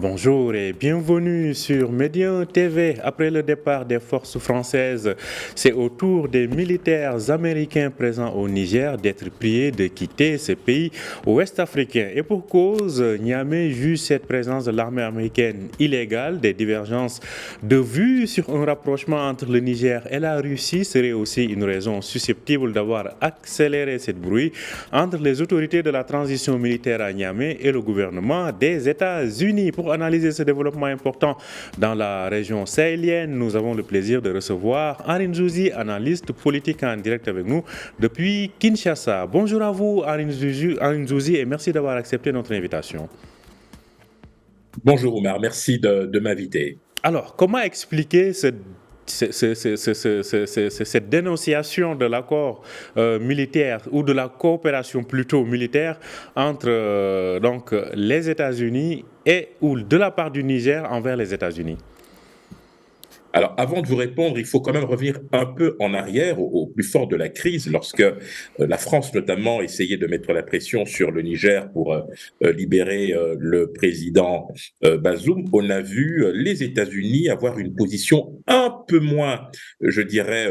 Bonjour et bienvenue sur Médien TV. Après le départ des forces françaises, c'est au tour des militaires américains présents au Niger d'être priés de quitter ce pays ouest africain. Et pour cause, Niamey juge cette présence de l'armée américaine illégale. Des divergences de vues sur un rapprochement entre le Niger et la Russie serait aussi une raison susceptible d'avoir accéléré cette bruit entre les autorités de la transition militaire à Niamey et le gouvernement des États-Unis. Pour analyser ce développement important dans la région sahélienne, nous avons le plaisir de recevoir Henri Nzouzi, analyste politique en direct avec nous depuis Kinshasa. Bonjour à vous, Henri Nzouzi, et merci d'avoir accepté notre invitation. Bonjour Omar, merci de m'inviter. Alors, comment expliquer cette dénonciation de l'accord militaire ou de la coopération plutôt militaire entre les États-Unis et ou de la part du Niger envers les États-Unis? Alors, avant de vous répondre, il faut quand même revenir un peu en arrière, au plus fort de la crise, lorsque la France notamment essayait de mettre la pression sur le Niger pour libérer le président Bazoum. On a vu les États-Unis avoir une position un peu moins, je dirais,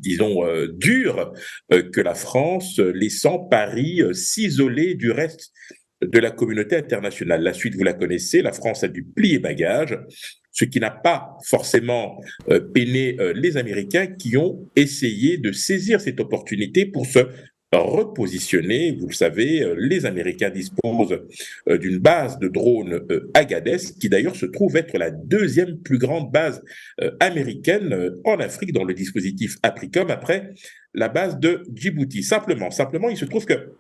disons, dure que la France, laissant Paris s'isoler du reste de la communauté internationale. La suite, vous la connaissez, la France a dû plier bagage, ce qui n'a pas forcément peiné les Américains qui ont essayé de saisir cette opportunité pour se repositionner. Vous le savez, les Américains disposent d'une base de drones Agadez, qui d'ailleurs se trouve être la deuxième plus grande base américaine en Afrique dans le dispositif APRICOM après la base de Djibouti. Simplement, il se trouve que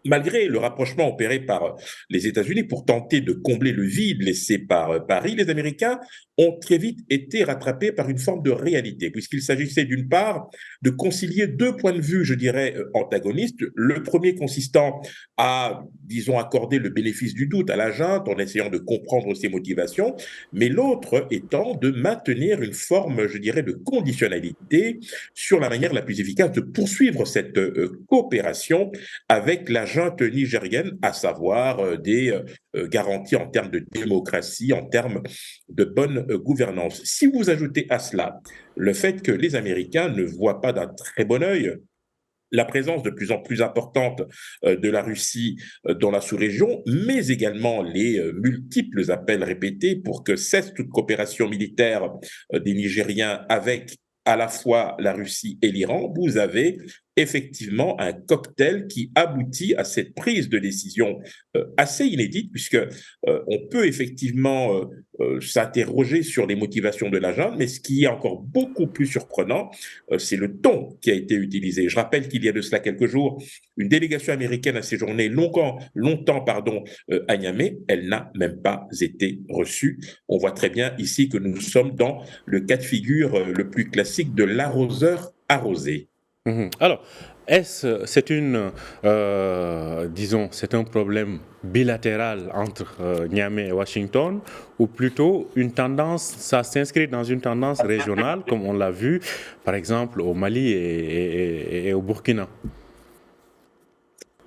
malgré le rapprochement opéré par les États-Unis pour tenter de combler le vide laissé par Paris, les Américains ont très vite été rattrapés par une forme de réalité, puisqu'il s'agissait d'une part de concilier deux points de vue, je dirais, antagonistes. Le premier consistant à, disons, accorder le bénéfice du doute à la junte en essayant de comprendre ses motivations, mais l'autre étant de maintenir une forme, je dirais, de conditionnalité sur la manière la plus efficace de poursuivre cette coopération avec la junte nigérienne, à savoir des garanties en termes de démocratie, en termes de bonne gouvernance. Si vous ajoutez à cela le fait que les Américains ne voient pas d'un très bon œil la présence de plus en plus importante de la Russie dans la sous-région, mais également les multiples appels répétés pour que cesse toute coopération militaire des Nigériens avec à la fois la Russie et l'Iran, vous avez effectivement un cocktail qui aboutit à cette prise de décision assez inédite, puisque on peut effectivement s'interroger sur les motivations de la junte, mais ce qui est encore beaucoup plus surprenant, c'est le ton qui a été utilisé. Je rappelle qu'il y a de cela quelques jours, une délégation américaine a séjourné longtemps à Niamey. Elle n'a même pas été reçue. On voit très bien ici que nous sommes dans le cas de figure le plus classique de l'arroseur arrosé. Alors, disons, c'est un problème bilatéral entre Niamey et Washington, ou plutôt une tendance, ça s'inscrit dans une tendance régionale, comme on l'a vu, par exemple, au Mali et au Burkina?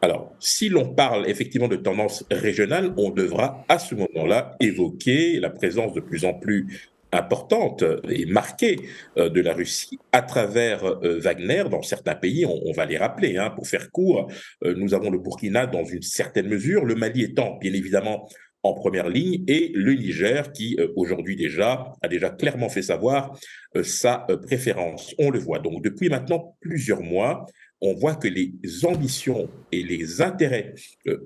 Alors, si l'on parle effectivement de tendance régionale, on devra à ce moment-là évoquer la présence de plus en plus importante et marquée de la Russie à travers Wagner dans certains pays, on va les rappeler, hein, pour faire court. Nous avons le Burkina dans une certaine mesure, le Mali étant bien évidemment en première ligne, et le Niger qui aujourd'hui a déjà clairement fait savoir sa préférence. On le voit donc depuis maintenant plusieurs mois, on voit que les ambitions et les intérêts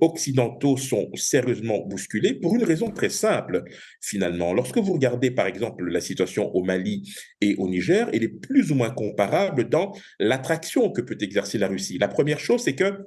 occidentaux sont sérieusement bousculés pour une raison très simple, finalement. Lorsque vous regardez, par exemple, la situation au Mali et au Niger, elle est plus ou moins comparable dans l'attraction que peut exercer la Russie. La première chose, c'est que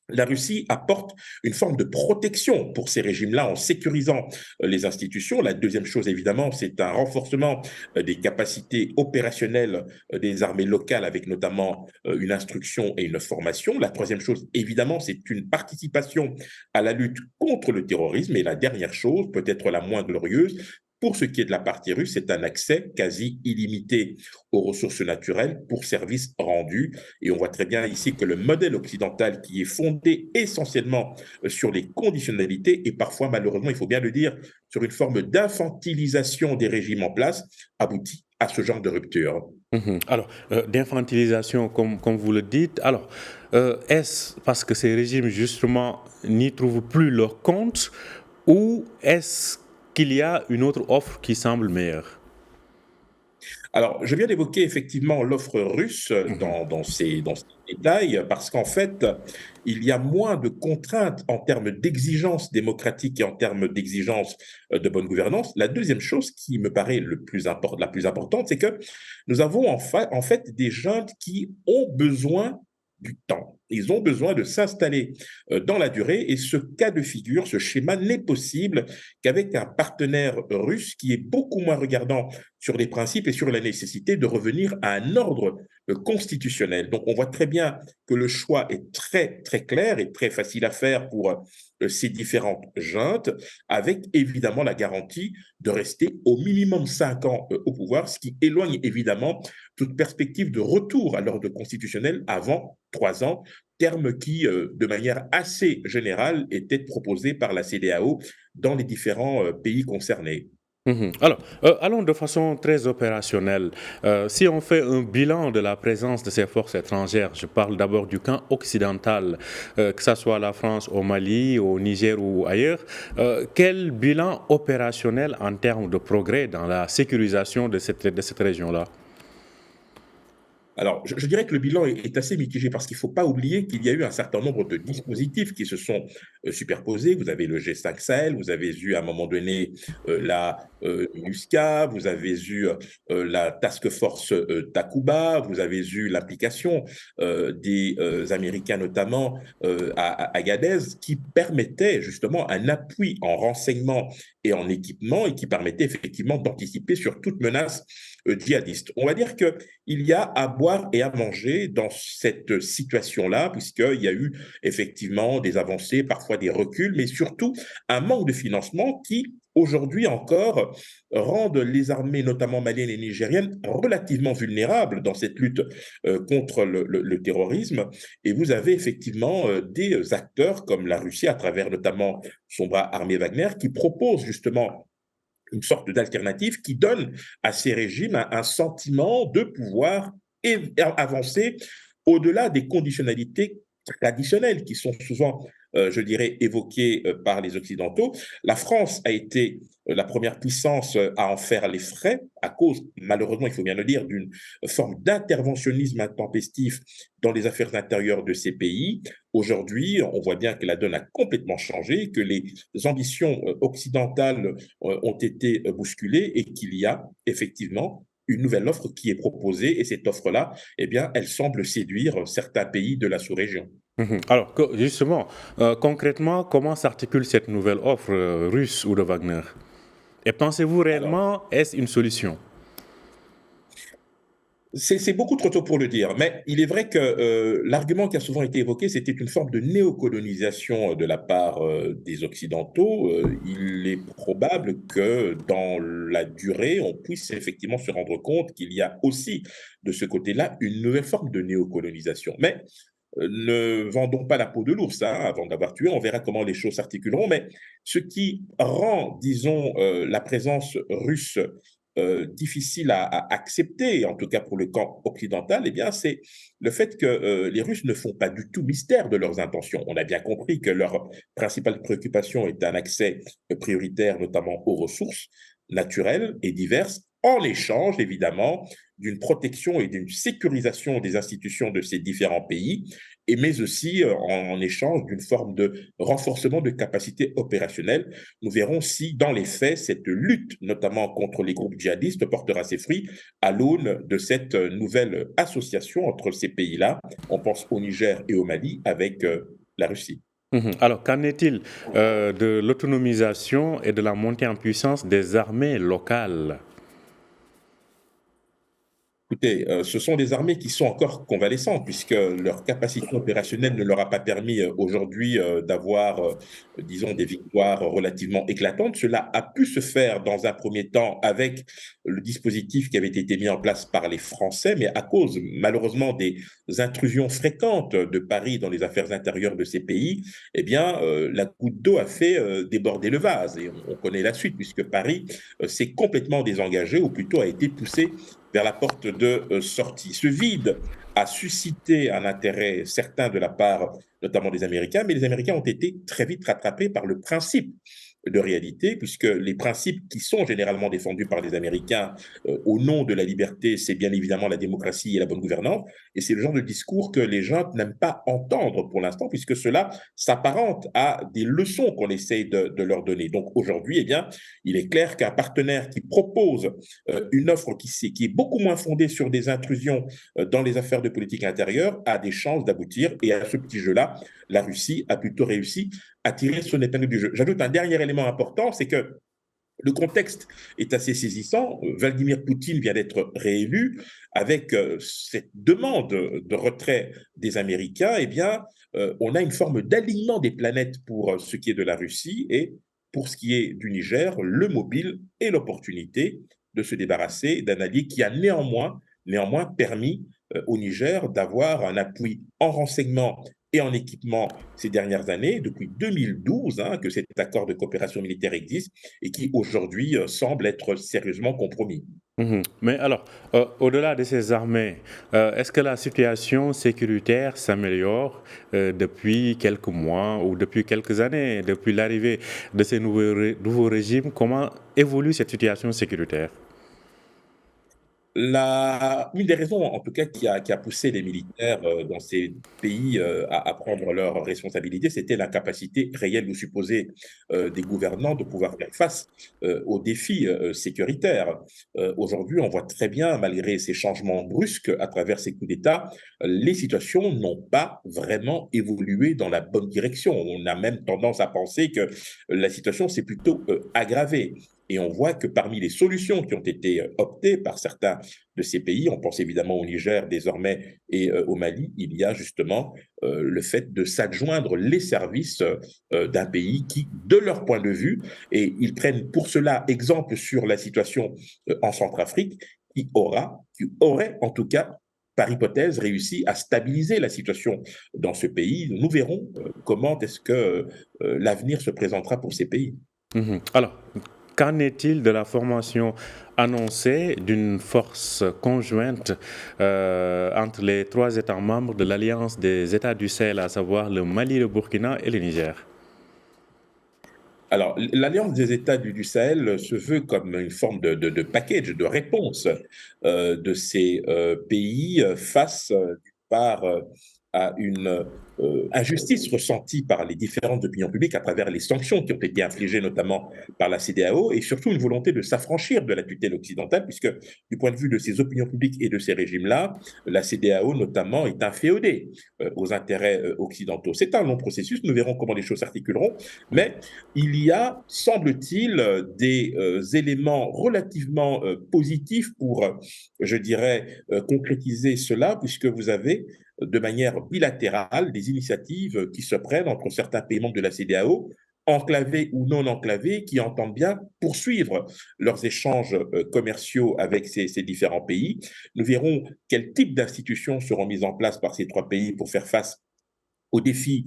la Russie apporte une forme de protection pour ces régimes-là en sécurisant les institutions. La deuxième chose, évidemment, c'est un renforcement des capacités opérationnelles des armées locales avec notamment une instruction et une formation. La troisième chose, évidemment, c'est une participation à la lutte contre le terrorisme. Et la dernière chose, peut-être la moins glorieuse, Pour ce qui est de la partie russe, c'est un accès quasi illimité aux ressources naturelles pour services rendus. Et on voit très bien ici que le modèle occidental qui est fondé essentiellement sur les conditionnalités et parfois, malheureusement, il faut bien le dire, sur une forme d'infantilisation des régimes en place, aboutit à ce genre de rupture. Alors, d'infantilisation, comme vous le dites. Alors, est-ce parce que ces régimes, justement, n'y trouvent plus leur compte ou est-ce qu'il y a une autre offre qui semble meilleure? Alors, je viens d'évoquer effectivement l'offre russe Mhm. dans ces détails, parce qu'en fait, il y a moins de contraintes en termes d'exigences démocratiques et en termes d'exigences de bonne gouvernance. La deuxième chose qui me paraît la plus importante, c'est que nous avons en fait des jeunes qui ont besoin du temps. Ils ont besoin de s'installer dans la durée et ce cas de figure, ce schéma n'est possible qu'avec un partenaire russe qui est beaucoup moins regardant sur les principes et sur la nécessité de revenir à un ordre constitutionnel. Donc on voit très bien que le choix est très très clair et très facile à faire pour ces différentes juntes, avec évidemment la garantie de rester au minimum 5 ans au pouvoir, ce qui éloigne évidemment toute perspective de retour à l'ordre constitutionnel avant 3 ans, terme qui, de manière assez générale, était proposé par la CEDEAO dans les différents pays concernés. Alors, allons de façon très opérationnelle. Si on fait un bilan de la présence de ces forces étrangères, je parle d'abord du camp occidental, que ce soit la France au Mali, au Niger ou ailleurs, quel bilan opérationnel en termes de progrès dans la sécurisation de cette région-là? Alors, je dirais que le bilan est assez mitigé parce qu'il ne faut pas oublier qu'il y a eu un certain nombre de dispositifs qui se sont superposés. Vous avez le G5 Sahel, vous avez eu à un moment donné la MINUSCA, vous avez eu la Task Force Takuba, vous avez eu l'application des Américains notamment à Agadez qui permettait justement un appui en renseignement et en équipement et qui permettait effectivement d'anticiper sur toute menace djihadiste. On va dire que il y a à boire et à manger dans cette situation-là, puisqu'il y a eu effectivement des avancées, parfois des reculs, mais surtout un manque de financement qui, aujourd'hui encore, rendent les armées, notamment maliennes et nigériennes, relativement vulnérables dans cette lutte contre le terrorisme. Et vous avez effectivement des acteurs comme la Russie, à travers notamment son bras armé Wagner, qui proposent justement une sorte d'alternative qui donne à ces régimes un sentiment de pouvoir avancer au-delà des conditionnalités traditionnelles qui sont souvent, je dirais, évoquées par les Occidentaux. La France a été la première puissance à en faire les frais à cause, malheureusement, il faut bien le dire, d'une forme d'interventionnisme intempestif dans les affaires intérieures de ces pays. Aujourd'hui, on voit bien que la donne a complètement changé, que les ambitions occidentales ont été bousculées et qu'il y a effectivement une nouvelle offre qui est proposée et cette offre-là, eh bien, elle semble séduire certains pays de la sous-région. Alors, justement, concrètement, comment s'articule cette nouvelle offre russe ou de Wagner? Et pensez-vous Alors, réellement, est-ce une solution? c'est beaucoup trop tôt pour le dire, mais il est vrai que l'argument qui a souvent été évoqué, c'était une forme de néocolonisation de la part des Occidentaux. Il est probable que dans la durée, on puisse effectivement se rendre compte qu'il y a aussi de ce côté-là une nouvelle forme de néocolonisation. Mais ne vendons pas la peau de l'ours hein, avant d'avoir tué, on verra comment les choses s'articuleront. Mais ce qui rend, disons, la présence russe difficile à accepter, en tout cas pour le camp occidental, eh bien, c'est le fait que les Russes ne font pas du tout mystère de leurs intentions. On a bien compris que leur principale préoccupation est un accès prioritaire, notamment aux ressources naturelles et diverses, en échange, évidemment, d'une protection et d'une sécurisation des institutions de ces différents pays, et mais aussi en échange d'une forme de renforcement de capacités opérationnelles. Nous verrons si, dans les faits, cette lutte, notamment contre les groupes djihadistes, portera ses fruits à l'aune de cette nouvelle association entre ces pays-là. On pense au Niger et au Mali avec la Russie. Alors, qu'en est-il de l'autonomisation et de la montée en puissance des armées locales? Écoutez, ce sont des armées qui sont encore convalescentes, puisque leur capacité opérationnelle ne leur a pas permis aujourd'hui d'avoir, disons, des victoires relativement éclatantes. Cela a pu se faire dans un premier temps avec le dispositif qui avait été mis en place par les Français, mais à cause malheureusement des intrusions fréquentes de Paris dans les affaires intérieures de ces pays, eh bien, la goutte d'eau a fait déborder le vase. Et on connaît la suite, puisque Paris s'est complètement désengagé, ou plutôt a été poussé vers la porte de sortie. Ce vide a suscité un intérêt certain de la part notamment des Américains, mais les Américains ont été très vite rattrapés par le principe de réalité, puisque les principes qui sont généralement défendus par les Américains au nom de la liberté, c'est bien évidemment la démocratie et la bonne gouvernance, et c'est le genre de discours que les gens n'aiment pas entendre pour l'instant, puisque cela s'apparente à des leçons qu'on essaye de leur donner. Donc aujourd'hui, eh bien, il est clair qu'un partenaire qui propose une offre qui est beaucoup moins fondée sur des intrusions dans les affaires de politique intérieure a des chances d'aboutir, et à ce petit jeu-là, la Russie a plutôt réussi à tirer son épingle du jeu. J'ajoute un dernier élément important, c'est que le contexte est assez saisissant. Vladimir Poutine vient d'être réélu avec cette demande de retrait des Américains. Eh bien, on a une forme d'alignement des planètes pour ce qui est de la Russie et pour ce qui est du Niger, le mobile et l'opportunité de se débarrasser d'un allié qui a néanmoins permis au Niger d'avoir un appui en renseignement et en équipement ces dernières années, depuis 2012, que cet accord de coopération militaire existe et qui aujourd'hui semble être sérieusement compromis. Mhm. Mais alors, au-delà de ces armées, est-ce que la situation sécuritaire s'améliore depuis quelques mois ou depuis quelques années, depuis l'arrivée de ces nouveaux régimes? Comment évolue cette situation sécuritaire? Une des raisons, en tout cas, qui a poussé les militaires dans ces pays à prendre leurs responsabilités, c'était l'incapacité réelle ou supposée des gouvernants de pouvoir faire face aux défis sécuritaires. Aujourd'hui, on voit très bien, malgré ces changements brusques à travers ces coups d'État, les situations n'ont pas vraiment évolué dans la bonne direction. On a même tendance à penser que la situation s'est plutôt aggravée. Et on voit que parmi les solutions qui ont été optées par certains de ces pays, on pense évidemment au Niger désormais et au Mali, il y a justement le fait de s'adjoindre les services d'un pays qui, de leur point de vue, et ils prennent pour cela exemple sur la situation en Centrafrique, qui aurait en tout cas par hypothèse, réussi à stabiliser la situation dans ce pays. Nous verrons comment est-ce que l'avenir se présentera pour ces pays. Mhm. Alors, qu'en est-il de la formation annoncée d'une force conjointe entre les trois États membres de l'Alliance des États du Sahel, à savoir le Mali, le Burkina et le Niger? Alors, l'Alliance des États du Sahel se veut comme une forme de package, de réponse de ces pays face, d'une part, à une injustice ressentie par les différentes opinions publiques à travers les sanctions qui ont été infligées notamment par la CEDEAO et surtout une volonté de s'affranchir de la tutelle occidentale, puisque du point de vue de ces opinions publiques et de ces régimes-là, la CEDEAO notamment est inféodée aux intérêts occidentaux. C'est un long processus, nous verrons comment les choses s'articuleront, mais il y a, semble-t-il, des éléments relativement positifs pour, je dirais, concrétiser cela, puisque vous avez de manière bilatérale des initiatives qui se prennent entre certains pays membres de la CEDEAO, enclavés ou non enclavés, qui entendent bien poursuivre leurs échanges commerciaux avec ces différents pays. Nous verrons quel type d'institutions seront mises en place par ces trois pays pour faire face aux défis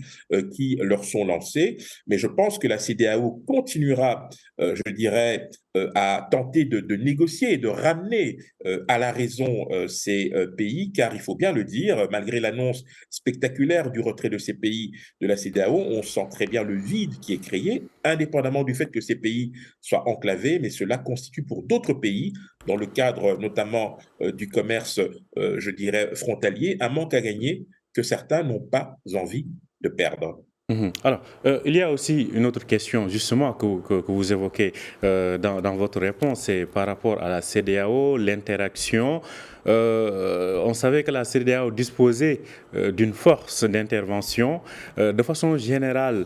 qui leur sont lancés. Mais je pense que la CEDEAO continuera, je dirais, à tenter de négocier et de ramener à la raison ces pays, car il faut bien le dire, malgré l'annonce spectaculaire du retrait de ces pays de la CEDEAO, on sent très bien le vide qui est créé, indépendamment du fait que ces pays soient enclavés, mais cela constitue pour d'autres pays, dans le cadre notamment du commerce, je dirais, frontalier, un manque à gagner que certains n'ont pas envie de perdre. Mhm. Alors, il y a aussi une autre question, justement, que vous évoquez dans votre réponse, c'est par rapport à la CEDEAO, l'interaction. On savait que la CEDEAO disposait d'une force d'intervention. De façon générale,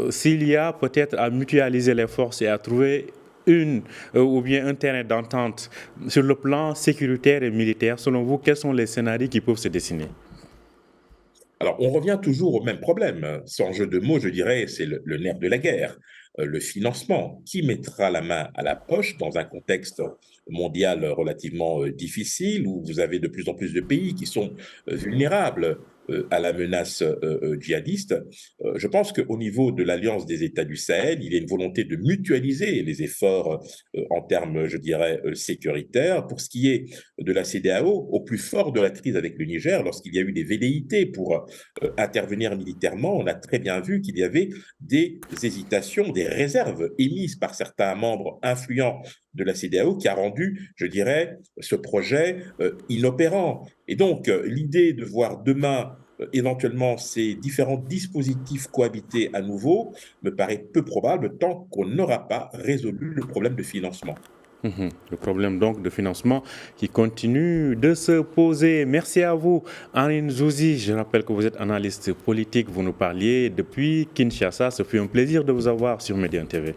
s'il y a peut-être à mutualiser les forces et à trouver ou bien un terrain d'entente sur le plan sécuritaire et militaire? Selon vous, quels sont les scénarios qui peuvent se dessiner? Alors, on revient toujours au même problème. Sans jeu de mots, je dirais, c'est le nerf de la guerre, le financement. Qui mettra la main à la poche dans un contexte mondial relativement difficile, où vous avez de plus en plus de pays qui sont vulnérables à la menace djihadiste? Je pense qu'au niveau de l'Alliance des États du Sahel, il y a une volonté de mutualiser les efforts en termes, je dirais, sécuritaires. Pour ce qui est de la CEDEAO, au plus fort de la crise avec le Niger, lorsqu'il y a eu des velléités pour intervenir militairement, on a très bien vu qu'il y avait des hésitations, des réserves émises par certains membres influents de la CEDEAO qui a rendu, je dirais, ce projet inopérant. Et donc, l'idée de voir demain éventuellement ces différents dispositifs cohabiter à nouveau me paraît peu probable tant qu'on n'aura pas résolu le problème de financement. Le problème donc de financement qui continue de se poser. Merci à vous, Henri Zouzi. Je rappelle que vous êtes analyste politique. Vous nous parliez depuis Kinshasa. Ce fut un plaisir de vous avoir sur Médian TV.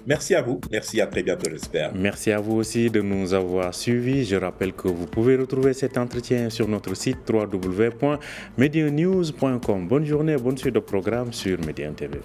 Merci à vous. Merci, à très bientôt, j'espère. Merci à vous aussi de nous avoir suivis. Je rappelle que vous pouvez retrouver cet entretien sur notre site www.medianews.com. Bonne journée, bonne suite de programme sur Médian TV.